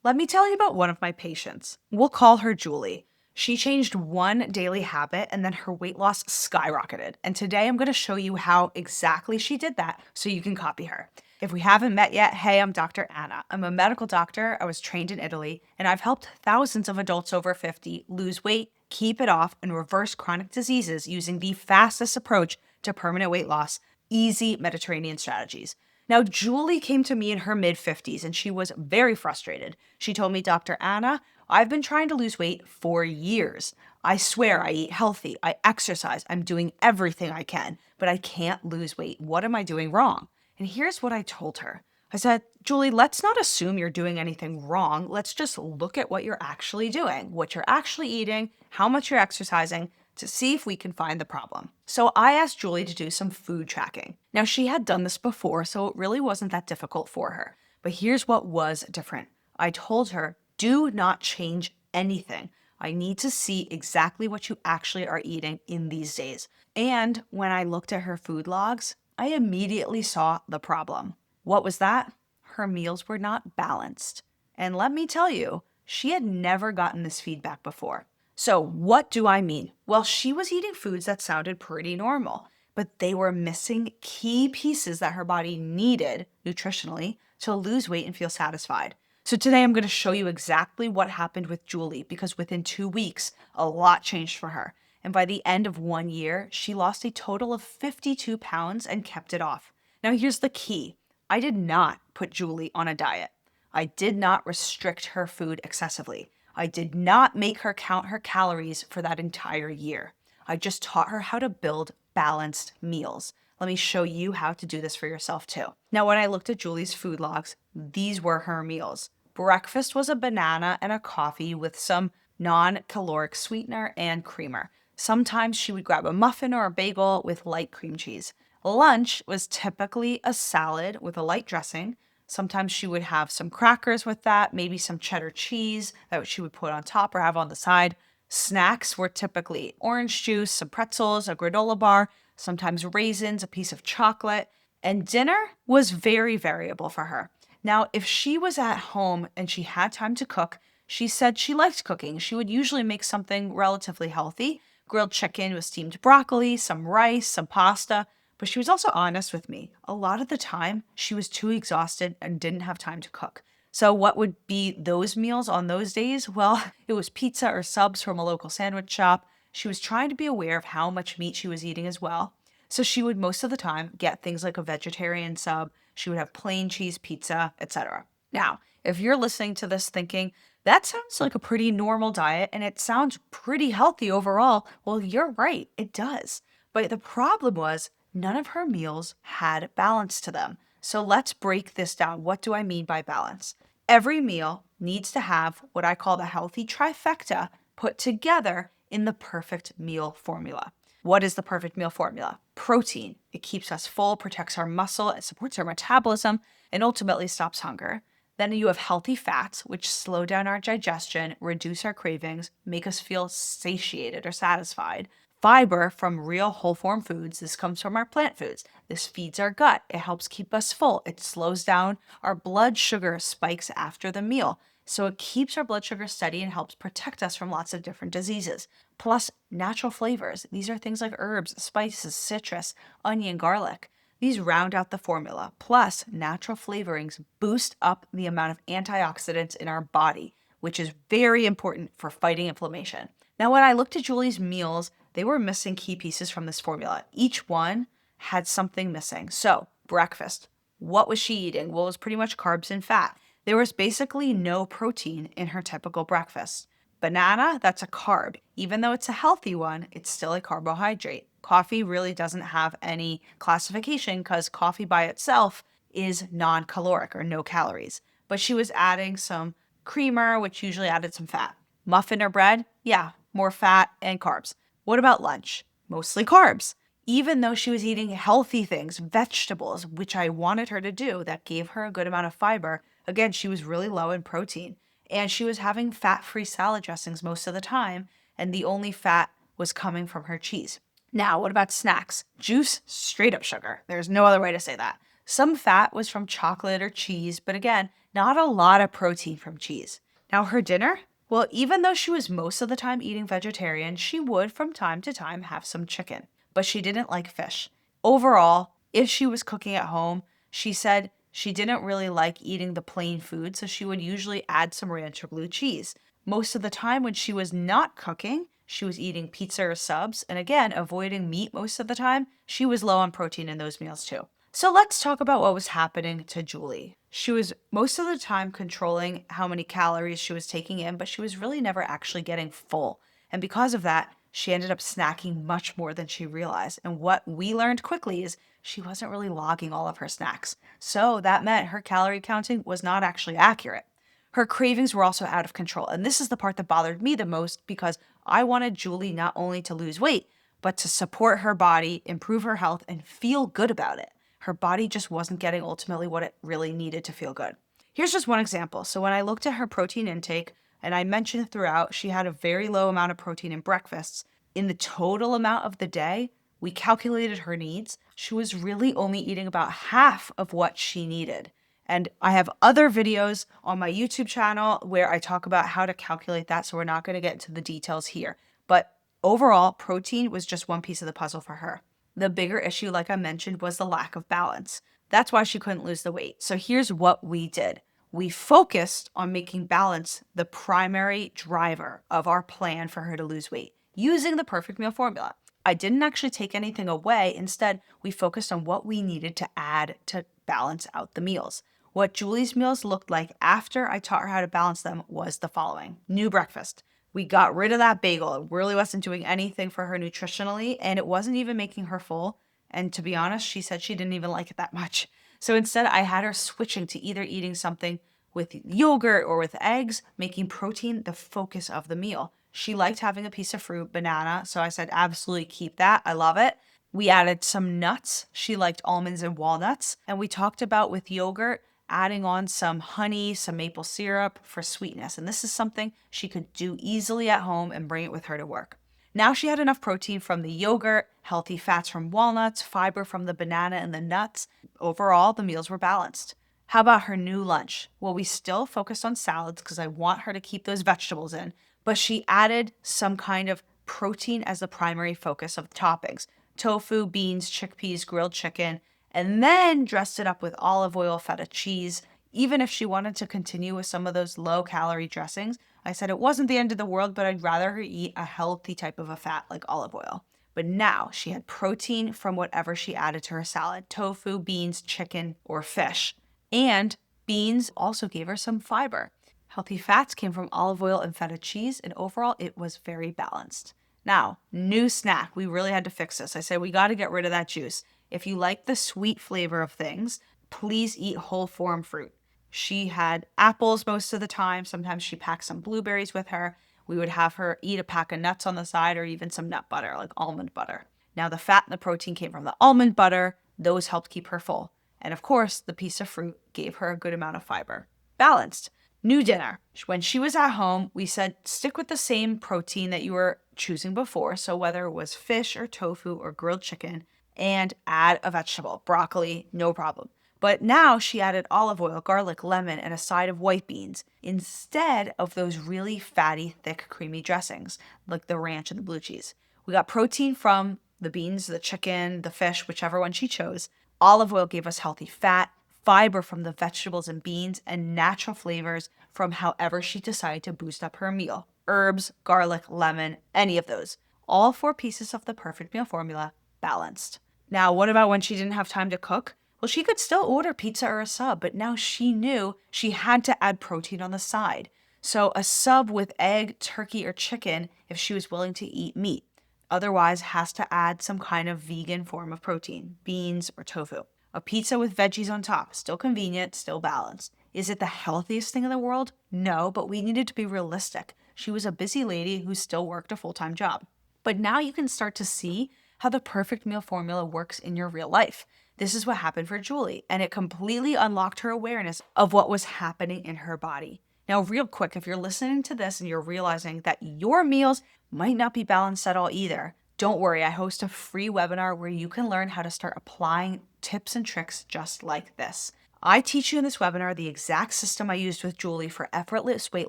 Let me tell you about one of my patients. We'll call her Julie. She changed one daily habit and then her weight loss skyrocketed. And today I'm going to show you how exactly she did that so you can copy her. If we haven't met yet, hey, I'm Dr. Anna. I'm a medical doctor. I was trained in Italy, and I've helped thousands of adults over 50 lose weight, keep it off, and reverse chronic diseases using the fastest approach to permanent weight loss, easy Mediterranean strategies. Now, Julie came to me in her mid 50s and she was very frustrated. She told me, Dr. Anna, I've been trying to lose weight for years. I swear I eat healthy, I exercise, I'm doing everything I can, but I can't lose weight. What am I doing wrong? And here's what I told her. I said, Julie, let's not assume you're doing anything wrong. Let's just look at what you're actually doing, what you're actually eating, how much you're exercising, to see if we can find the problem. So I asked Julie to do some food tracking. Now, she had done this before, so it really wasn't that difficult for her. But here's what was different. I told her, do not change anything. I need to see exactly what you actually are eating in these days. And when I looked at her food logs, I immediately saw the problem. What was that? Her meals were not balanced. And let me tell you, she had never gotten this feedback before. So what do I mean? Well, she was eating foods that sounded pretty normal, but they were missing key pieces that her body needed nutritionally to lose weight and feel satisfied. So today I'm going to show you exactly what happened with Julie because within 2 weeks, a lot changed for her. And by the end of 1 year, she lost a total of 52 pounds and kept it off. Now here's the key. I did not put Julie on a diet. I did not restrict her food excessively. I did not make her count her calories for that entire year. I just taught her how to build balanced meals. Let me show you how to do this for yourself too. Now, when I looked at Julie's food logs, these were her meals. Breakfast was a banana and a coffee with some non-caloric sweetener and creamer. Sometimes she would grab a muffin or a bagel with light cream cheese. Lunch was typically a salad with a light dressing. Sometimes she would have some crackers with that, maybe some cheddar cheese that she would put on top or have on the side. Snacks were typically orange juice, some pretzels, a granola bar, sometimes raisins, a piece of chocolate. And dinner was very variable for her. Now, if she was at home and she had time to cook, she said she liked cooking. She would usually make something relatively healthy, grilled chicken with steamed broccoli, some rice, some pasta. But she was also honest with me. A lot of the time, she was too exhausted and didn't have time to cook. So what would be those meals on those days? Well, it was pizza or subs from a local sandwich shop. She was trying to be aware of how much meat she was eating as well. So she would most of the time get things like a vegetarian sub. She would have plain cheese pizza, etc. Now, if you're listening to this thinking, that sounds like a pretty normal diet and it sounds pretty healthy overall, well, you're right, it does. But the problem was, none of her meals had balance to them. So let's break this down. What do I mean by balance? Every meal needs to have what I call the healthy trifecta put together in the perfect meal formula. What is the perfect meal formula? Protein. It keeps us full, protects our muscle, it supports our metabolism, and ultimately stops hunger. Then you have healthy fats, which slow down our digestion, reduce our cravings, make us feel satiated or satisfied. Fiber from real whole form foods. This comes from our plant foods. This feeds our gut. It helps keep us full. It slows down our blood sugar spikes after the meal. So it keeps our blood sugar steady and helps protect us from lots of different diseases. Plus, natural flavors. These are things like herbs, spices, citrus, onion, garlic. These round out the formula. Plus, natural flavorings boost up the amount of antioxidants in our body, which is very important for fighting inflammation. Now, when I looked at Julie's meals, they were missing key pieces from this formula. Each one had something missing. So, breakfast. What was she eating? Well, it was pretty much carbs and fat. There was basically no protein in her typical breakfast. Banana, that's a carb. Even though it's a healthy one, it's still a carbohydrate. Coffee really doesn't have any classification because coffee by itself is non-caloric or no calories. But she was adding some creamer, which usually added some fat. Muffin or bread? Yeah, more fat and carbs. What about lunch? Mostly carbs. Even though she was eating healthy things, vegetables, which I wanted her to do, that gave her a good amount of fiber, again, she was really low in protein. And she was having fat-free salad dressings most of the time, and the only fat was coming from her cheese. Now, what about snacks? Juice, straight up sugar. There's no other way to say that. Some fat was from chocolate or cheese, but again, Not a lot of protein from cheese. Now, her dinner? Well, even though she was most of the time eating vegetarian, she would from time to time have some chicken, but she didn't like fish. Overall, if she was cooking at home, she said she didn't really like eating the plain food, so she would usually add some ranch or blue cheese. Most of the time when she was not cooking, she was eating pizza or subs, and again, avoiding meat most of the time, she was low on protein in those meals too. So let's talk about what was happening to Julie. She was most of the time controlling how many calories she was taking in, but she was really never actually getting full. And because of that, she ended up snacking much more than she realized. And what we learned quickly is she wasn't really logging all of her snacks. So that meant her calorie counting was not actually accurate. Her cravings were also out of control. And this is the part that bothered me the most because I wanted Julie not only to lose weight, but to support her body, improve her health, and feel good about it. Her body just wasn't getting ultimately what it really needed to feel good. Here's just one example. So when I looked at her protein intake, and I mentioned throughout, she had a very low amount of protein in breakfasts. In the total amount of the day, we calculated her needs. She was really only eating about half of what she needed. And I have other videos on my YouTube channel where I talk about how to calculate that, so we're not going to get into the details here. But overall, protein was just one piece of the puzzle for her. The bigger issue, like I mentioned, was the lack of balance. That's why she couldn't lose the weight. So here's what we did. We focused on making balance the primary driver of our plan for her to lose weight, using the perfect meal formula. I didn't actually take anything away. Instead, we focused on what we needed to add to balance out the meals. What Julie's meals looked like after I taught her how to balance them was the following. New breakfast. We got rid of that bagel. It really wasn't doing anything for her nutritionally, and it wasn't even making her full. And to be honest, she said she didn't even like it that much. So instead, I had her switching to either eating something with yogurt or with eggs, making protein the focus of the meal. She liked having a piece of fruit, banana, so I said, absolutely keep that. I love it. We added some nuts. She liked almonds and walnuts. And we talked about with yogurt, adding on some honey, some maple syrup for sweetness. And this is something she could do easily at home and bring it with her to work. Now she had enough protein from the yogurt, healthy fats from walnuts, fiber from the banana and the nuts. Overall, the meals were balanced. How about her new lunch? Well, we still focused on salads because I want her to keep those vegetables in, but she added some kind of protein as the primary focus of the toppings. Tofu, beans, chickpeas, grilled chicken, and then dressed it up with olive oil, feta cheese. Even if she wanted to continue with some of those low-calorie dressings, I said it wasn't the end of the world, but I'd rather her eat a healthy type of a fat like olive oil. But now she had protein from whatever she added to her salad, tofu, beans, chicken, or fish. And beans also gave her some fiber. Healthy fats came from olive oil and feta cheese, and overall it was very balanced. Now, new snack. We really had to fix this. I said we got to get rid of that juice. If you like the sweet flavor of things, please eat whole form fruit. She had apples most of the time. Sometimes she packed some blueberries with her. We would have her eat a pack of nuts on the side or even some nut butter, like almond butter. Now, the fat and the protein came from the almond butter. Those helped keep her full. And of course, the piece of fruit gave her a good amount of fiber. Balanced. New dinner. When she was at home, we said stick with the same protein that you were choosing before. So whether it was fish or tofu or grilled chicken, and add a vegetable, broccoli, no problem. But now she added olive oil, garlic, lemon, and a side of white beans instead of those really fatty, thick, creamy dressings like the ranch and the blue cheese. We got protein from the beans, the chicken, the fish, whichever one she chose. Olive oil gave us healthy fat, fiber from the vegetables and beans, and natural flavors from however she decided to boost up her meal. Herbs, garlic, lemon, any of those. All 4 pieces of the perfect meal formula balanced. Now, what about when she didn't have time to cook? Well, she could still order pizza or a sub, but now she knew she had to add protein on the side. So a sub with egg, turkey, or chicken if she was willing to eat meat. Otherwise, has to add some kind of vegan form of protein, beans or tofu. A pizza with veggies on top, still convenient, still balanced. Is it the healthiest thing in the world? No, but we needed to be realistic. She was a busy lady who still worked a full-time job. But now you can start to see how the perfect meal formula works in your real life. This is what happened for Julie, and it completely unlocked her awareness of what was happening in her body. Now, real quick, if you're listening to this and you're realizing that your meals might not be balanced at all either, don't worry, I host a free webinar where you can learn how to start applying tips and tricks just like this. I teach you in this webinar the exact system I used with Julie for effortless weight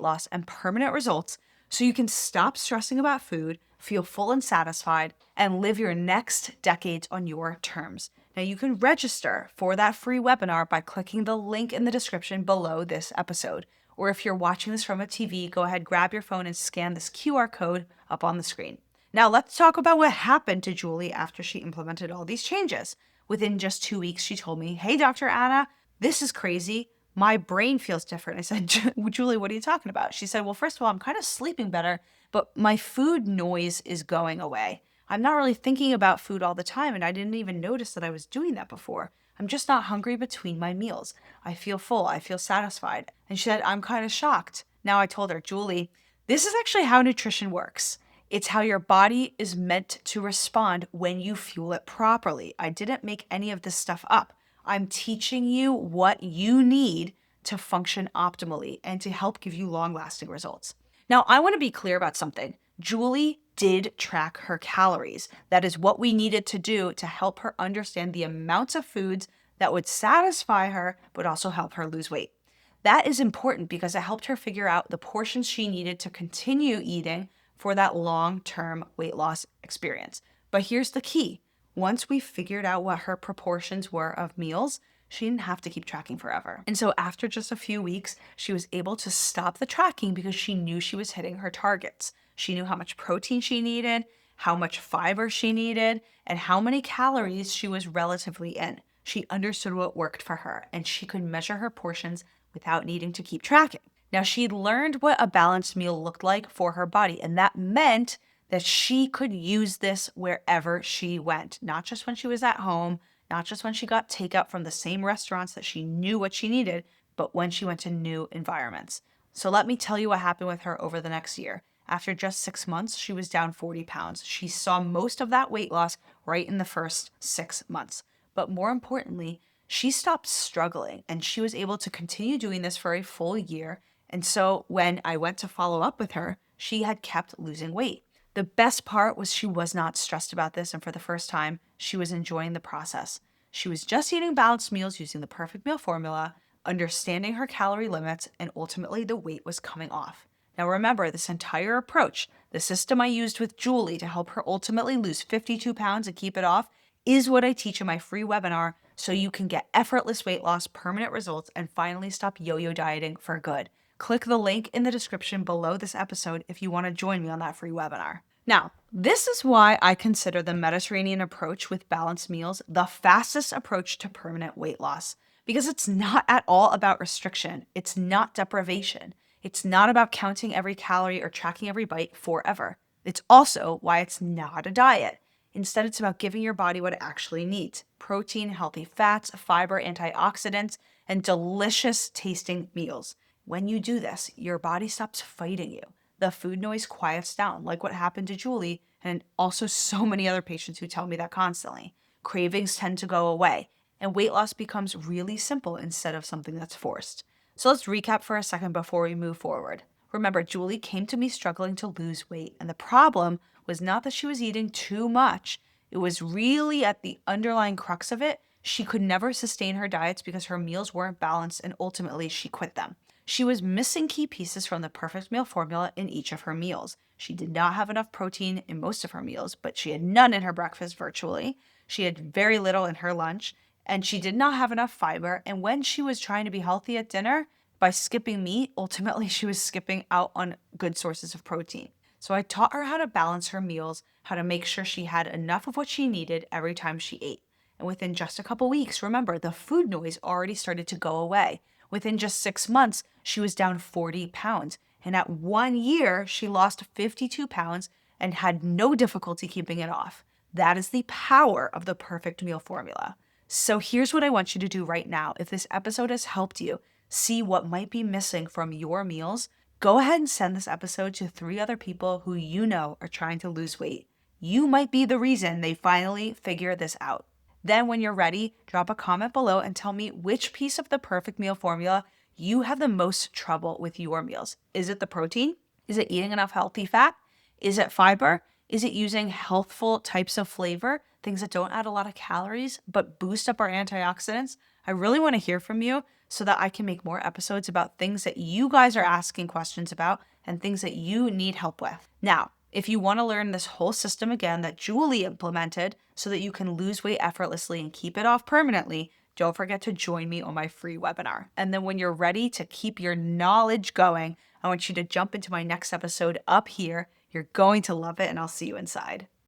loss and permanent results so you can stop stressing about food, feel full and satisfied, and live your next decades on your terms. Now, you can register for that free webinar by clicking the link in the description below this episode. Or if you're watching this from a TV, go ahead, grab your phone and scan this QR code up on the screen. Now, let's talk about what happened to Julie after she implemented all these changes. Within just 2 weeks, she told me, "Hey, Dr. Anna, this is crazy. My brain feels different." I said, "Julie, what are you talking about?" She said, "Well, first of all, I'm kind of sleeping better, but my food noise is going away. I'm not really thinking about food all the time, and I didn't even notice that I was doing that before. I'm just not hungry between my meals. I feel full. I feel satisfied." And she said, "I'm kind of shocked." Now I told her, "Julie, this is actually how nutrition works. It's how your body is meant to respond when you fuel it properly. I didn't make any of this stuff up. I'm teaching you what you need to function optimally and to help give you long-lasting results." Now, I want to be clear about something. Julie did track her calories. That is what we needed to do to help her understand the amounts of foods that would satisfy her, but also help her lose weight. That is important because it helped her figure out the portions she needed to continue eating for that long-term weight loss experience. But here's the key. Once we figured out what her proportions were of meals, she didn't have to keep tracking forever. And so after just a few weeks, she was able to stop the tracking because she knew she was hitting her targets. She knew how much protein she needed, how much fiber she needed, and how many calories she was relatively in. She understood what worked for her, and she could measure her portions without needing to keep tracking. Now, she'd learned what a balanced meal looked like for her body, and that meant that she could use this wherever she went, not just when she was at home, not just when she got takeout from the same restaurants that she knew what she needed, but when she went to new environments. So let me tell you what happened with her over the next year. After just 6 months, she was down 40 pounds. She saw most of that weight loss right in the first 6 months. But more importantly, she stopped struggling and she was able to continue doing this for a full year. And so when I went to follow up with her, she had kept losing weight. The best part was she was not stressed about this, and for the first time, she was enjoying the process. She was just eating balanced meals using the perfect meal formula, understanding her calorie limits, and ultimately the weight was coming off. Now remember, this entire approach, the system I used with Julie to help her ultimately lose 52 pounds and keep it off, is what I teach in my free webinar so you can get effortless weight loss, permanent results, and finally stop yo-yo dieting for good. Click the link in the description below this episode if you want to join me on that free webinar. Now, this is why I consider the Mediterranean approach with balanced meals the fastest approach to permanent weight loss, because it's not at all about restriction. It's not deprivation. It's not about counting every calorie or tracking every bite forever. It's also why it's not a diet. Instead, it's about giving your body what it actually needs: protein, healthy fats, fiber, antioxidants, and delicious tasting meals. When you do this, your body stops fighting you. The food noise quiets down, like what happened to Julie, and also so many other patients who tell me that constantly. Cravings tend to go away, and weight loss becomes really simple instead of something that's forced. So let's recap for a second before we move forward. Remember, Julie came to me struggling to lose weight, and the problem was not that she was eating too much. It was really at the underlying crux of it. She could never sustain her diets because her meals weren't balanced, and ultimately she quit them. She was missing key pieces from the perfect meal formula in each of her meals. She did not have enough protein in most of her meals, but she had none in her breakfast virtually. She had very little in her lunch, and she did not have enough fiber. And when she was trying to be healthy at dinner, by skipping meat, ultimately she was skipping out on good sources of protein. So I taught her how to balance her meals, how to make sure she had enough of what she needed every time she ate. And within just a couple weeks, remember, the food noise already started to go away. Within just 6 months, she was down 40 pounds. And at 1 year, she lost 52 pounds and had no difficulty keeping it off. That is the power of the perfect meal formula. So here's what I want you to do right now. If this episode has helped you see what might be missing from your meals, go ahead and send this episode to 3 other people who you know are trying to lose weight. You might be the reason they finally figure this out. Then when you're ready, drop a comment below and tell me which piece of the perfect meal formula you have the most trouble with your meals. Is it the protein? Is it eating enough healthy fat? Is it fiber? Is it using healthful types of flavor, things that don't add a lot of calories but boost up our antioxidants? I really want to hear from you so that I can make more episodes about things that you guys are asking questions about and things that you need help with. Now, if you want to learn this whole system again that Julie implemented so that you can lose weight effortlessly and keep it off permanently, don't forget to join me on my free webinar. And then when you're ready to keep your knowledge going, I want you to jump into my next episode up here. You're going to love it, and I'll see you inside.